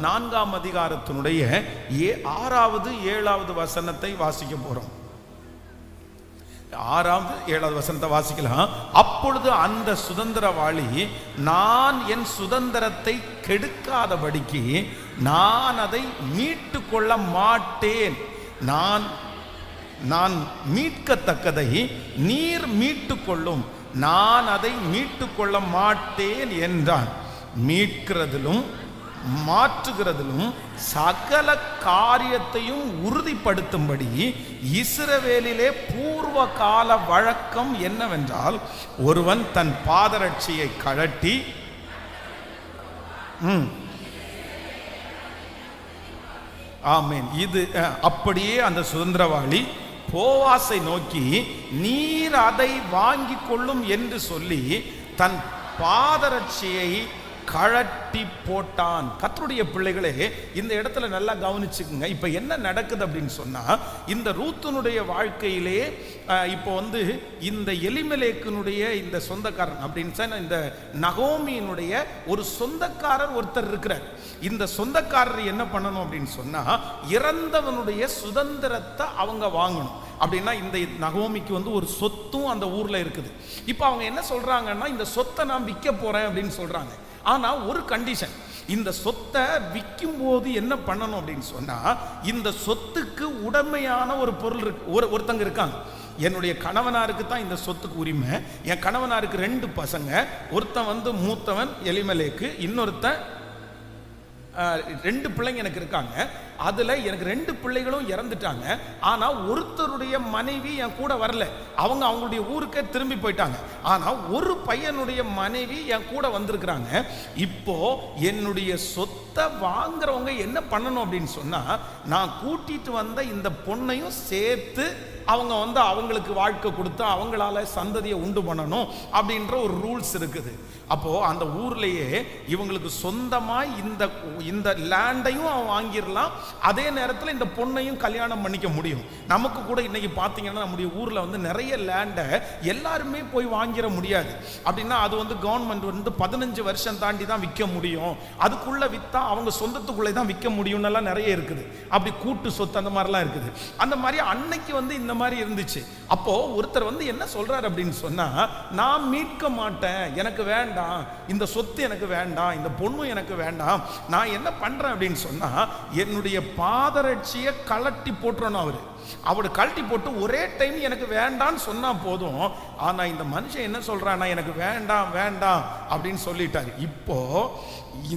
4ஆம் அதிகாரத்தினுடைய 6வது 7வது வசனத்தை வாசிக்க போறோம். 6வது 7வது வசனத்தை வாசிக்கலாம். அப்பொழுது அந்த சுதந்திரவாளி, நான் என் சுதந்திரத்தை கெடுக்காதபடிக்கு நான் அதை மீட்டு கொள்ள மாட்டேன், நான் மீட்கத்தக்கதை நீர் மீட்டு கொள்ளும், நான் அதை மீட்டு கொள்ள மாட்டேன் என்றான். மீட்கிறதிலும் மாற்றுகிறதிலும் சகல காரியத்தையும் உறுதிப்படுத்தும்படி இஸ்ரவேலிலே பூர்வ கால வழக்கம் என்னவென்றால், ஒருவன் தன் பாதரட்சியை கழட்டி ஆமென். இது அப்படியே அந்த சுதந்திரவாளி போவாசை நோக்கி, நீர் அதை வாங்கி கொள்ளும் என்று சொல்லி தன் பாதரட்சியை கழட்டி போட்டான். கர்த்தருடைய பிள்ளைகளே, இந்த இடத்துல நல்லா கவனிச்சுக்குங்க. இப்ப என்ன நடக்குது அப்படின்னு சொன்னா, இந்த ரூத்துனுடைய வாழ்க்கையிலே இப்போ இந்த எலிமெலேக்கினுடைய இந்த சொந்தக்காரன் அப்படின்னு சொன்னா, இந்த நகோமியினுடைய ஒரு சொந்தக்காரர் ஒருத்தர் இருக்கிறார். இந்த சொந்தக்காரர் என்ன பண்ணணும் அப்படின்னு சொன்னா, இறந்தவனுடைய சுதந்திரத்தை அவங்க வாங்கணும். அப்படின்னா இந்த நகோமிக்கு ஒரு சொத்தும் அந்த ஊர்ல இருக்குது. இப்ப அவங்க என்ன சொல்றாங்கன்னா, இந்த சொத்தை நான் விற்க போறேன் அப்படின்னு சொல்றாங்க. ஆனா ஒரு கண்டிஷன், இந்த சொத்தை விற்கும் போது என்ன பண்ணணும் அப்படின்னு சொன்னா, இந்த சொத்துக்கு உடமையான ஒரு பொருள் இருக்கு, ஒருத்தங்க இருக்காங்க. என்னுடைய கணவனாருக்கு தான் இந்த சொத்துக்கு உரிமை. என் கணவனாருக்கு 2 பசங்க, ஒருத்தன் மூத்தவன் எலிமெலேக்கு, இன்னொருத்தன் 2 பிள்ளைங்க எனக்கு இருக்காங்க. அதுல எனக்கு 2 பிள்ளைகளும் இறந்துட்டாங்க. ஆனா ஒருத்தருடைய மனைவி என் கூட வரல, அவங்களுடைய ஊருக்கே திரும்பி போயிட்டாங்க. ஆனா ஒரு பையனுடைய மனைவி என் கூட வந்திருக்கிறாங்க. இப்போ என்னுடைய சொத்தை வாங்குறவங்க என்ன பண்ணணும் அப்படின்னு சொன்னா, நான் கூட்டிட்டு வந்த இந்த பொண்ணையும் சேர்த்து அவங்க அவங்களுக்கு வாழ்க்கை கொடுத்து அவங்களால சந்ததியை உண்டு பண்ணணும் அப்படின்ற ஒரு ரூல்ஸ் இருக்குது. அப்போ அந்த ஊர்லயே இவங்களுக்கு சொந்தமா இந்த லேண்டையும் அவன் வாங்கிடலாம், அதே நேரத்தில் இந்த பொண்ணையும் கல்யாணம் பண்ணிக்க முடியும். நமக்கு கூட இன்னைக்கு பார்த்தீங்கன்னா நம்முடைய ஊர்ல நிறைய லேண்டை எல்லாருமே போய் வாங்கிட முடியாது. அப்படின்னா அது கவர்மெண்ட் 15 வருஷம் தாண்டி தான் விற்க முடியும், அதுக்குள்ள வித்தா அவங்க சொந்தத்துக்குள்ளே தான் விற்க முடியும்னு எல்லாம் நிறைய இருக்குது. அப்படி கூட்டு சொத்து அந்த மாதிரிலாம் இருக்குது. அந்த மாதிரி அன்னைக்கு இந்த மாதிரி இருந்துச்சு. அப்போ ஒருத்தர் என்ன சொல்றாரு அப்படின்னு சொன்னா, நான் மீட்க மாட்டேன், எனக்கு வேண்டாம், இந்த சொத்து எனக்கு வேண்டாம், இந்த பொண்ணு எனக்கு வேண்டாம், நான் என்ன பண்றேன் அப்படின்னு சொன்னா, என்னுடைய பாதரட்சியை கழட்டி போட்டுறணும். அவரு கழட்டி போட்டு ஒரே டைம் எனக்கு வேண்டான்னு சொன்னா போதும். ஆனா இந்த மனுஷன் என்ன சொல்றான்னா, எனக்கு வேண்டாம் வேண்டாம் அப்படின்னு சொல்லிட்டாரு. இப்போ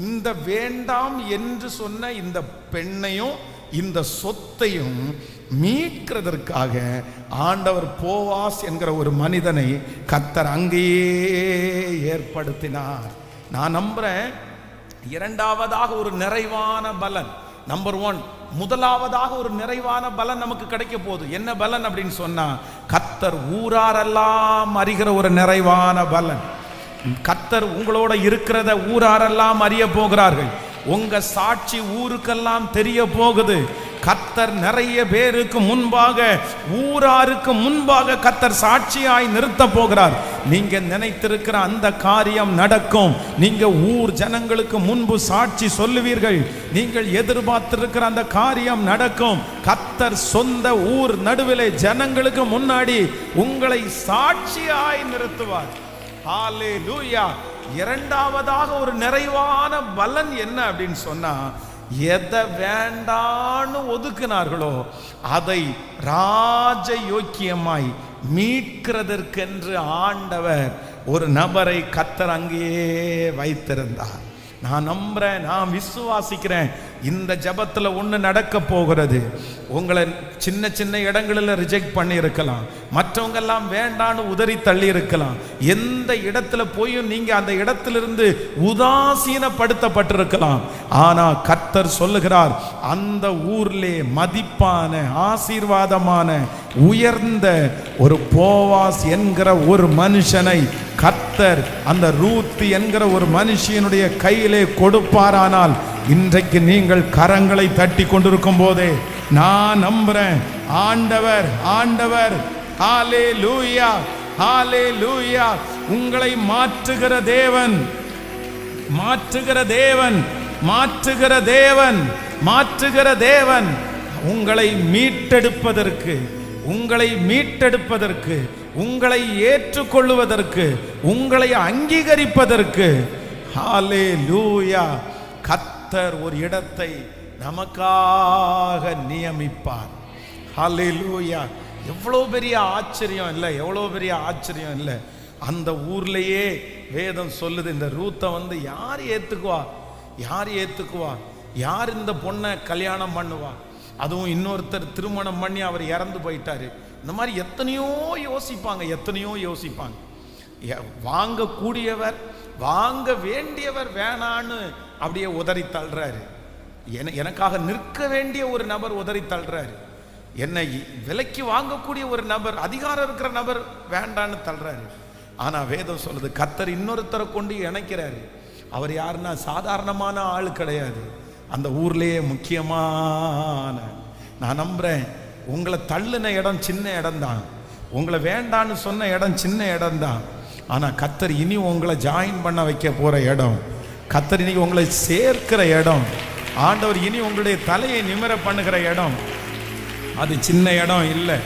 இந்த வேண்டாம் என்று சொன்ன இந்த பெண்ணையும் இந்த சொத்தையும் மீட்கிறதற்காக ஆண்டவர் போவாஸ் என்கிற ஒரு மனிதனை கர்த்தர் அங்கேயே ஏற்படுத்தினார். நான் நம்புறேன், இரண்டாவதாக ஒரு நிறைவான பலன், நம்பர் 1, முதலாவதாக ஒரு நிறைவான பலன் நமக்கு கிடைக்க போகுது. என்ன பலன் அப்படின்னு சொன்னா, கர்த்தர் ஊராரெல்லாம் அறிகிற ஒரு நிறைவான பலன். கர்த்தர் உங்களோட இருக்கிறத ஊராரெல்லாம் அறிய போகிறார்கள். உங்க சாட்சி ஊருக்கெல்லாம் தெரிய போகுது. கர்த்தர் நிறைய பேருக்கு முன்பாக, ஊராருக்கு முன்பாக கர்த்தர் சாட்சியாய் நிறுத்த போகிறார். நீங்க நினைத்திருக்கிற அந்த காரியம் நடக்கும். நீங்க ஊர் ஜனங்களுக்கு முன்பு சாட்சி சொல்லுவீர்கள். நீங்கள் எதிர்பார்த்திருக்கிற அந்த காரியம் நடக்கும். கர்த்தர் சொந்த ஊர் நடுவிலே ஜனங்களுக்கு முன்னாடி உங்களை சாட்சியாய் நிறுத்துவார். ஹல்லேலூயா. இரண்டாவதாக ஒரு நிறைவான பலன் என்ன அப்படின்னு சொன்னா, எதை வேண்டான்னு ஒதுக்கினார்களோ அதை ராஜயோக்கியமாய் மீட்கிறதற்கென்று ஆண்டவர் ஒரு நபரை கர்த்தர் அங்கேயே வைத்திருந்தார். நான் நம்புறேன், நான் விசுவாசிக்கிறேன், இந்த ஜபத்தில் ஒன்று நடக்க போகிறது. உங்களை சின்ன சின்ன இடங்களில் ரிஜெக்ட் பண்ணி இருக்கலாம், மற்றவங்க எல்லாம் வேண்டான்னு உதறி தள்ளி இருக்கலாம். எந்த இடத்துல போயும் நீங்க அந்த இடத்திலிருந்து உதாசீனப்படுத்தப்பட்டிருக்கலாம். ஆனா கர்த்தர் சொல்லுகிறார், அந்த ஊர்லே மதிப்பான, ஆசீர்வாதமான, உயர்ந்த ஒரு போவாஸ் என்கிற ஒரு மனுஷனை கர்த்தர் அந்த ரூத் என்கிற ஒரு மனுஷியனுடைய கையிலே கொடுப்பாரானால், இன்றைக்கு நீங்கள் கரங்களை தட்டி கொண்டிருக்கும் போதே நான் நம்புறேன், ஆண்டவர் ஆண்டவர் ஹல்லேலூயா ஹல்லேலூயா உங்களை மாற்றுகிற தேவன் மாற்றுகிற தேவன், மாற்றுகிற தேவன். உங்களை மீட்டெடுப்பதற்கு, உங்களை மீட்டெடுப்பதற்கு, உங்களை ஏற்றுக்கொள்வதற்கு, உங்களை அங்கீகரிப்பதற்கு ஹல்லேலூயா கர்த்தர் ஒரு இடத்தை நமக்காக நியமிப்பார். ஹல்லேலூயா. எவ்வளோ பெரிய ஆச்சரியம் இல்லை, எவ்வளோ பெரிய ஆச்சரியம் இல்லை. அந்த ஊர்லேயே வேதம் சொல்லுது, இந்த ரூத்தை வந்து யார் ஏற்றுக்குவா, யார் ஏற்றுக்குவா, யார் இந்த பொண்ணை கல்யாணம் பண்ணுவா, அதுவும் இன்னொருத்தர் திருமணம் பண்ணி அவர் இறந்து போயிட்டாரு. இந்த மாதிரி எத்தனையோ யோசிப்பாங்க, எத்தனையோ யோசிப்பாங்க. வாங்கக்கூடியவர், வாங்க வேண்டியவர் வேணான்னு அப்படியே உதறி தள்ளுறாரு. எனக்காக நிற்க வேண்டிய ஒரு நபர் உதறி தள்ளுறாரு. என்னை விலைக்கு வாங்கக்கூடிய ஒரு நபர், அதிகாரம் இருக்கிற நபர் வேண்டான்னு தள்ளுறாரு. ஆனா வேதம் சொல்லுது, கர்த்தர் இன்னொருத்தரை கொண்டு இணைக்கிறாரு. அவர் யாருன்னா சாதாரணமான ஆள் கிடையாது, அந்த ஊர்லேயே முக்கியமான. நான் நம்புறேன், உங்களை தள்ளுன இடம் சின்ன இடம் தான், உங்களை வேண்டான்னு சொன்ன இடம் சின்ன இடம் தான். ஆனா கர்த்தர் இனி உங்களை ஜாயின் பண்ண வைக்க போற இடம், கர்த்தர் இனி உங்களை சேர்க்கிற இடம், ஆண்டவர் இனி உங்களுடைய தலையை நிமிர பண்ணுகிற இடம், அது சின்ன இடம் இல்லை.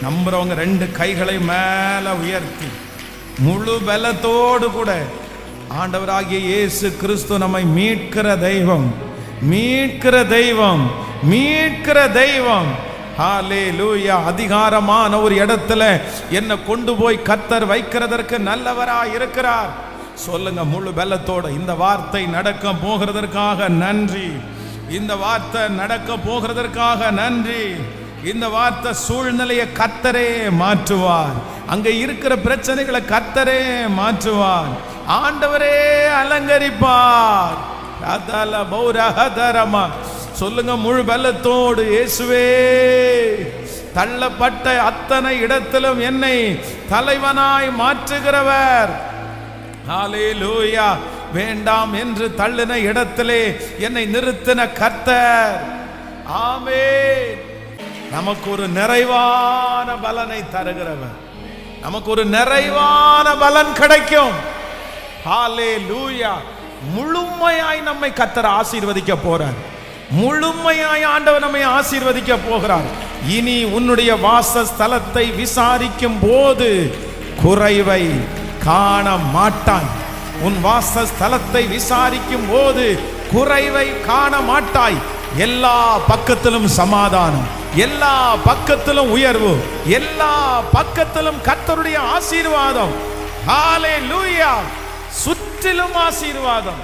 நம்புறவங்க ரெண்டு கைகளை மேல உயர்த்தி முழு பலத்தோடு கூட, ஆண்டவராகிய இயேசு கிறிஸ்து நம்மை மீட்கிற தெய்வம், மீட்கிற தெய்வம், மீட்கிற தெய்வம். ஹல்லேலூயா. அதிகாரமான ஒரு இடத்துல என்னை கொண்டு போய் கர்த்தர் வைக்கிறதற்கு நல்லவராய் இருக்கிறார். சொல்லுங்க முழு பலத்தோட, இந்த வார்த்தை நடக்க போகிறதற்காக நன்றி, இந்த வார்த்தை நடக்க போகிறதற்காக நன்றி. இந்த வார்த்தை சூழ்நிலையை கர்த்தரே மாற்றுவார், அங்க இருக்கிற பிரச்சனைகளை கர்த்தரே மாற்றுவார், ஆண்டவரே அலங்கரிப்பார். சொல்லுங்க முழு பலத்தோடு, இயேசுவே தள்ளப்பட்ட அத்தனை இடத்திலும் என்னை தலைவனாய் மாற்றுகிறவர். ஹல்லேலூயா. வேண்டாம் என்று தள்ளின இடத்திலே என்னை நிறுத்தின கர்த்தர். ஆமென். நமக்கு ஒரு நிறைவான பலனை தருகிறவர், நமக்கு ஒரு நிறைவான பலன் கிடைக்கும். ஹல்லேலூயா. முழுமையாய் நம்மை கர்த்தர் ஆசீர்வதிக்க போறார், முழுமையாய் ஆண்டவர் நம்மை ஆசீர்வதிக்க போகிறார். இனி உன்னுடைய வாசஸ்தலத்தை விசாரிக்கும் போது குறைவை காண மாட்டாய். உன் வாசஸ்தலத்தை விசாரிக்கும் போது குறைவை காண மாட்டாய். எல்லா பக்கத்திலும் சமாதானம், எல்லா பக்கத்திலும் உயர்வு, எல்லா பக்கத்திலும் கர்த்தருடைய ஆசீர்வாதம். ஹல்லேலூயா. சுற்றிலும் ஆசீர்வாதம்,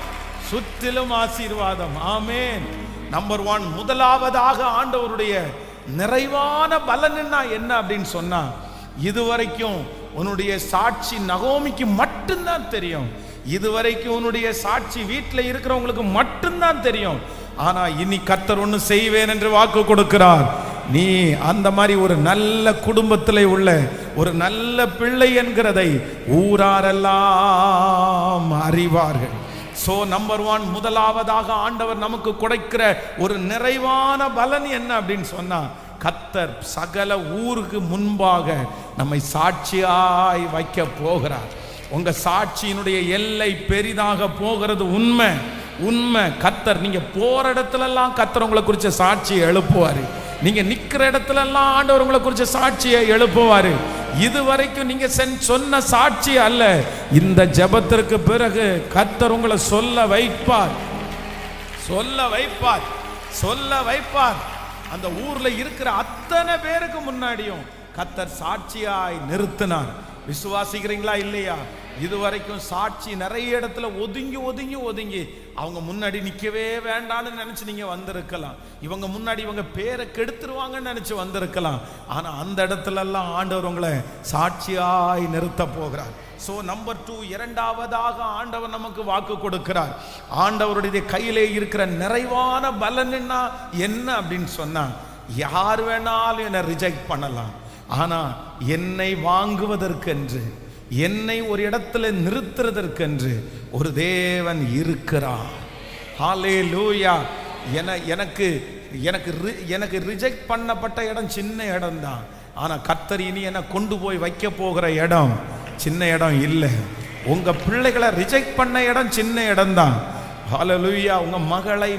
சுற்றிலும் ஆசீர்வாதம். ஆமென். நம்பர் 1, முதலாவதாக ஆண்டவருடைய நிறைவான பலன் என்ன அப்படின்னு சொன்னா, இதுவரைக்கும் உன்னுடைய சாட்சி நகோமிக்கு மட்டும்தான் தெரியும், இதுவரைக்கும் உன்னுடைய சாட்சி வீட்டில் இருக்கிறவங்களுக்கு மட்டும்தான் தெரியும். ஆனா இனி கர்த்தர் ஒன்று செய்வேன் என்று வாக்கு கொடுக்கிறார். நீ அந்த மாதிரி ஒரு நல்ல குடும்பத்தில் உள்ள ஒரு நல்ல பிள்ளை என்கிறதை ஊராரெல்லாம் அறிவார்கள். சோ நம்பர் 1, முதலாவதாக ஆண்டவர் நமக்கு கொடுக்கிற ஒரு நிறைவான பலன் என்ன அப்படின்னு சொன்னா, கர்த்தர் சகல ஊருக்கு முன்பாக நம்மை சாட்சியாய் வைக்க போகிறார். உங்க சாட்சியினுடைய எல்லை பெரிதாக போகிறது உண்மை, உண்மை. கர்த்தர் நீங்க போற இடத்துல எல்லாம் கர்த்தர் உங்களை குறிச்ச சாட்சியை எழுப்புவாரு, நீங்க நிக்கிற இடத்துல எல்லாம் ஆண்டவர் உங்களை குறிச்ச சாட்சியை எழுப்புவாரு. இதுவரைக்கும் நீங்க சொன்ன சாட்சி அல்ல, இந்த ஜெபத்திற்கு பிறகு கர்த்தர் உங்களை சொல்ல வைப்பார், சொல்ல வைப்பார், சொல்ல வைப்பார். அந்த ஊர்ல இருக்கிற அத்தனை பேருக்கு முன்னாடியும் கர்த்தர் சாட்சியாய் நிறுத்தினார். விசுவாசிக்கிறீங்களா இல்லையா? இதுவரைக்கும் சாட்சி நிறைய இடத்துல ஒதுங்கி ஒதுங்கி ஒதுங்கி அவங்க முன்னாடி நிற்கவே வேண்டான்னு நினைச்சு நீங்க வந்திருக்கலாம், இவங்க முன்னாடி இவங்க பேரை கெடுத்துருவாங்கன்னு நினைச்சு வந்திருக்கலாம். ஆனா அந்த இடத்துல எல்லாம் ஆண்டவர் உங்களை சாட்சியாய் நிறுத்த போகிறார். சோ நம்பர் 2, இரண்டாவதாக ஆண்டவர் நமக்கு வாக்கு கொடுக்கிறார். ஆண்டவருடைய கையிலே இருக்கிற நிறைவான பலன் என்ன அப்படின்னு சொன்னா, யார் வேணாலும் என்னை ரிஜெக்ட் பண்ணலாம், ஆனா என்னை வாங்குவதற்கென்று, என்னை ஒரு இடத்துல நிறுத்துறதற்கென்று ஒரு தேவன் இருக்கிறார். ஹல்லேலூயா. எனக்கு ரிஜெக்ட் பண்ணப்பட்ட இடம் சின்ன இடம் தான், ஆனா கர்த்தர் இனி என்னை கொண்டு போய் வைக்க போகிற இடம் சின்ன இடம் இல்லை. உங்க பிள்ளைகளை ரிஜெக்ட் பண்ண இடம் சின்ன இடம் தான், ஹல்லேலூயா. உங்க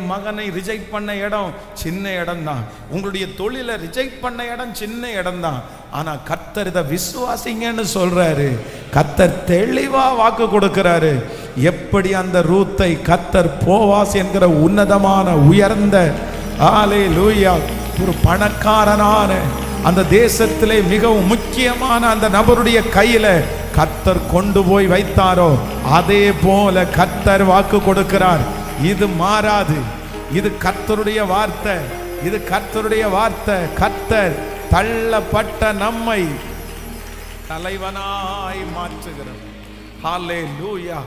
மகனை ரிஜெக்ட் பண்ண இடம் சின்ன இடம் தான். உங்களுடைய தொழிலை ரிஜெக்ட் பண்ண இடம் சின்ன இடம் தான். ஆனா கர்த்தர் இதை விசுவாசிங்கன்னு சொல்றாரு. கர்த்தர் தெளிவா வாக்கு கொடுக்கிறாரு. எப்படி அந்த ரூத்தை கர்த்தர் போவாஸ் என்கிற உன்னதமான உயர்ந்த ஹல்லேலூயா ஒரு பணக்காரனான அந்த தேசத்திலே மிகவும் முக்கியமான அந்த நபருடைய கையில கர்த்தர் கொண்டு போய் வைத்தாரோ, அதே போல கர்த்தர் வாக்கு கொடுக்கிறார். இது மாறாது. இது கர்த்தருடைய வார்த்தை. இது கர்த்தருடைய வார்த்தை. கர்த்தர் தள்ளப்பட்ட நம்மை தலைவனாய் மாற்றுகிறார். ஹல்லேலூயா.